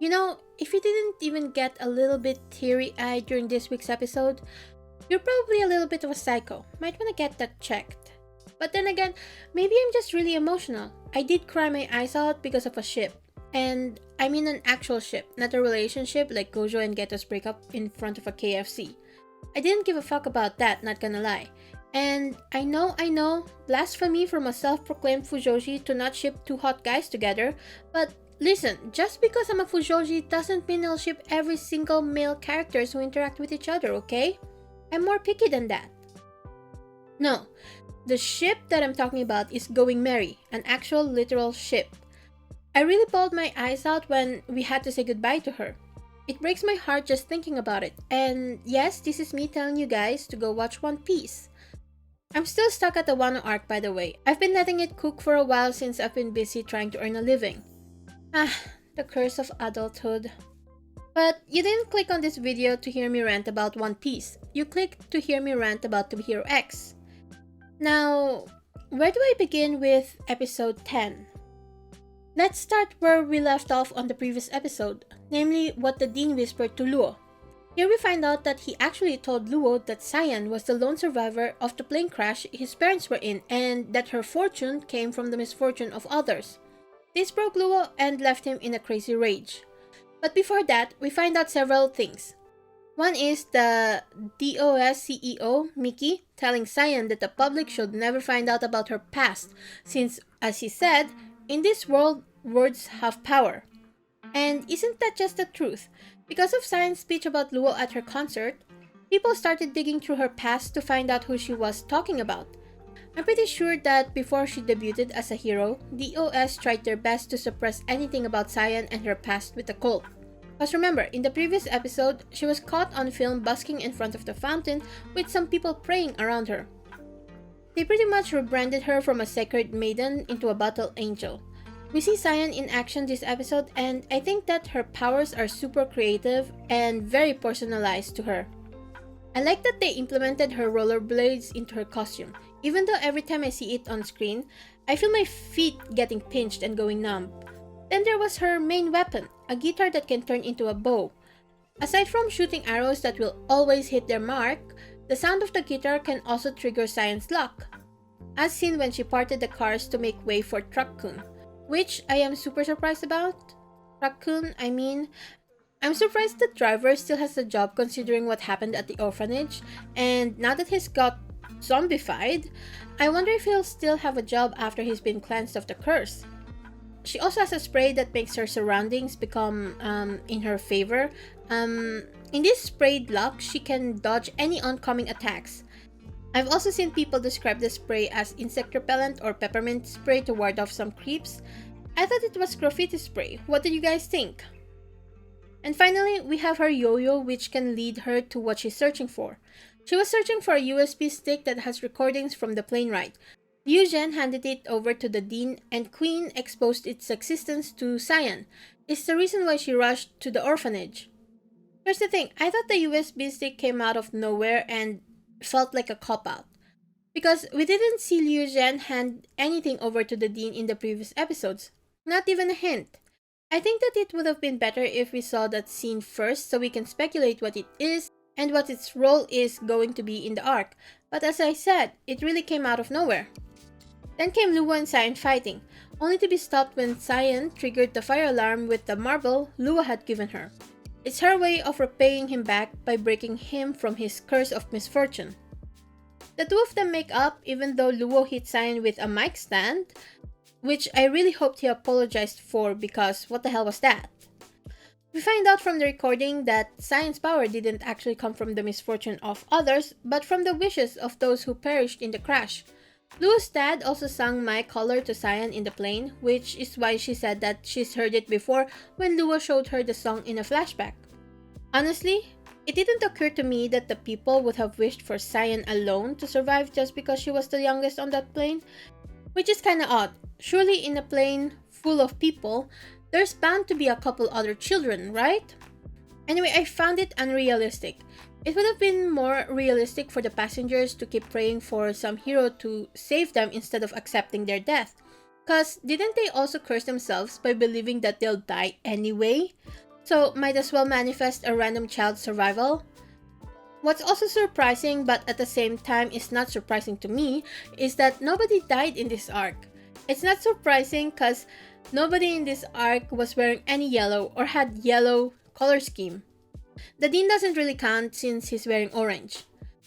If you didn't even get a little bit teary-eyed during this week's episode, you're probably a little bit of a psycho. Might want to get that checked. But then again, maybe I'm just really emotional. I did cry my eyes out because of a ship. And I mean an actual ship, not a relationship like Gojo and Geto's breakup in front of a KFC. I didn't give a fuck about that, not gonna lie. And I know, blasphemy from a self-proclaimed Fujoshi to not ship two hot guys together, but listen, just because I'm a Fujoshi doesn't mean I'll ship every single male characters who interact with each other, okay? I'm more picky than that. No, the ship that I'm talking about is Going Merry, an actual literal ship. I really bawled my eyes out when we had to say goodbye to her. It breaks my heart just thinking about it, and yes, this is me telling you guys to go watch One Piece. I'm still stuck at the Wano arc, by the way. I've been letting it cook for a while since I've been busy trying to earn a living. The curse of adulthood. But you didn't click on this video to hear me rant about One Piece. You clicked to hear me rant about To Hero X. Now, where do I begin with episode 10? Let's start where we left off on the previous episode, namely what the Dean whispered to Luo. Here we find out that he actually told Luo that Cyan was the lone survivor of the plane crash his parents were in and that her fortune came from the misfortune of others. This broke Luo and left him in a crazy rage. But before that, we find out several things. One is the DOS CEO, Mickey, telling Cyan that the public should never find out about her past, since, as he said, in this world, words have power. And isn't that just the truth? Because of Cyan's speech about Luo at her concert, people started digging through her past to find out who she was talking about. I'm pretty sure that before she debuted as a hero, DOS tried their best to suppress anything about Cyan and her past with the cult. Because remember, in the previous episode, she was caught on film busking in front of the fountain with some people praying around her. They pretty much rebranded her from a sacred maiden into a battle angel. We see Cyan in action this episode, and I think that her powers are super creative and very personalized to her. I like that they implemented her rollerblades into her costume. Even though every time I see it on screen, I feel my feet getting pinched and going numb. Then there was her main weapon, a guitar that can turn into a bow. Aside from shooting arrows that will always hit their mark, the sound of the guitar can also trigger Cyan's luck, as seen when she parted the cars to make way for Truck-kun, which I am super surprised about. Truck-kun, I'm surprised the driver still has a job considering what happened at the orphanage, and now that he's got zombified, I wonder if he'll still have a job after he's been cleansed of the curse. She also has a spray that makes her surroundings become in her favor. In this sprayed luck, she can dodge any oncoming attacks. I've also seen people describe the spray as insect repellent or peppermint spray to ward off some creeps. I thought it was graffiti spray. What do you guys think? And finally, we have her yo-yo, which can lead her to what she's searching for. She was searching for a USB stick that has recordings from the plane ride. Liu Zhen handed it over to the Dean, and Queen exposed its existence to Cyan. It's the reason why she rushed to the orphanage. Here's the thing, I thought the USB stick came out of nowhere and felt like a cop-out. Because we didn't see Liu Zhen hand anything over to the Dean in the previous episodes. Not even a hint. I think that it would have been better if we saw that scene first so we can speculate what it is and what its role is going to be in the arc. But as I said, it really came out of nowhere. Then came Luo and Cyan fighting, only to be stopped when Cyan triggered the fire alarm with the marble Luo had given her. It's her way of repaying him back by breaking him from his curse of misfortune. The two of them make up even though Luo hit Cyan with a mic stand, which I really hoped he apologized for because what the hell was that? We find out from the recording that Cyan's power didn't actually come from the misfortune of others, but from the wishes of those who perished in the crash. Luo's dad also sang My Color to Cyan in the plane, which is why she said that she's heard it before when Luo showed her the song in a flashback. Honestly, it didn't occur to me that the people would have wished for Cyan alone to survive just because she was the youngest on that plane, which is kinda odd. Surely in a plane full of people, there's bound to be a couple other children, right? Anyway, I found it unrealistic. It would have been more realistic for the passengers to keep praying for some hero to save them instead of accepting their death. Cause didn't they also curse themselves by believing that they'll die anyway? so might as well manifest a random child's survival. What's also surprising, but at the same time is not surprising to me, is that nobody died in this arc. It's not surprising because nobody in this arc was wearing any yellow or had yellow color scheme. The Dean doesn't really count since he's wearing orange.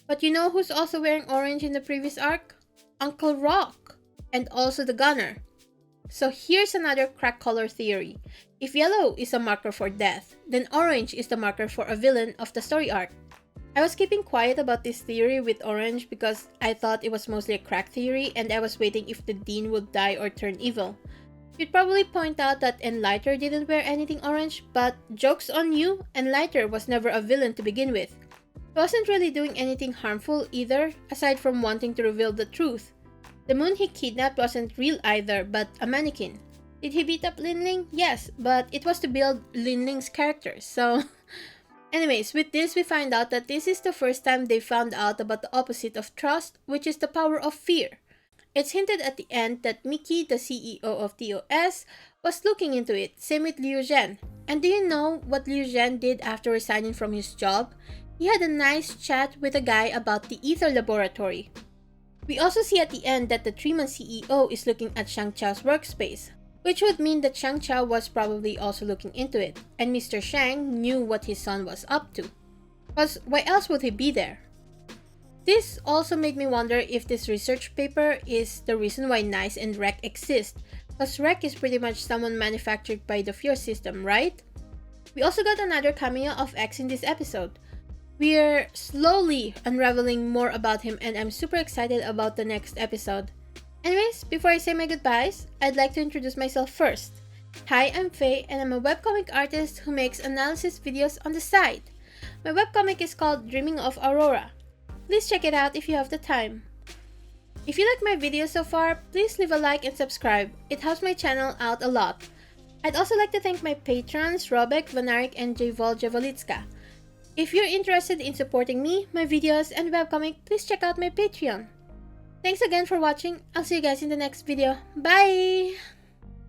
But you know who's also wearing orange in the previous arc? Uncle Rock, and also the Gunner. So here's another crack color theory. If yellow is a marker for death, then orange is the marker for a villain of the story arc. I was keeping quiet about this theory with orange because I thought it was mostly a crack theory and I was waiting if the Dean would die or turn evil. You'd probably point out that Enlighter didn't wear anything orange, but joke's on you, Enlighter was never a villain to begin with. He wasn't really doing anything harmful either, aside from wanting to reveal the truth. The moon he kidnapped wasn't real either, but a mannequin. Did he beat up Linling? Yes, but it was to build Linling's character, so... Anyways, with this we find out that this is the first time they found out about the opposite of trust, which is the power of fear. It's hinted at the end that Mickey, the CEO of TOS, was looking into it, same with Liu Zhen. And do you know what Liu Zhen did after resigning from his job? He had a nice chat with a guy about the Ether Laboratory. We also see at the end that the 3-man CEO is looking at Shang Chao's workspace, which would mean that Shang Chao was probably also looking into it, and Mr. Shang knew what his son was up to. Because why else would he be there? This also made me wonder if this research paper is the reason why Nice and Rec exist, because Rec is pretty much someone manufactured by the Fear system, right? We also got another cameo of X in this episode. We're slowly unraveling more about him and I'm super excited about the next episode. Anyways, before I say my goodbyes, I'd like to introduce myself first. Hi, I'm Faye and I'm a webcomic artist who makes analysis videos on the side. My webcomic is called Dreaming of Aurora. Please check it out if you have the time. If you like my videos so far, please leave a like and subscribe. It helps my channel out a lot. I'd also like to thank my patrons Robek, Vanarik, and Jevol Jevolitska. If you're interested in supporting me, my videos, and webcomic, please check out my Patreon. Thanks again for watching. I'll see you guys in the next video. Bye!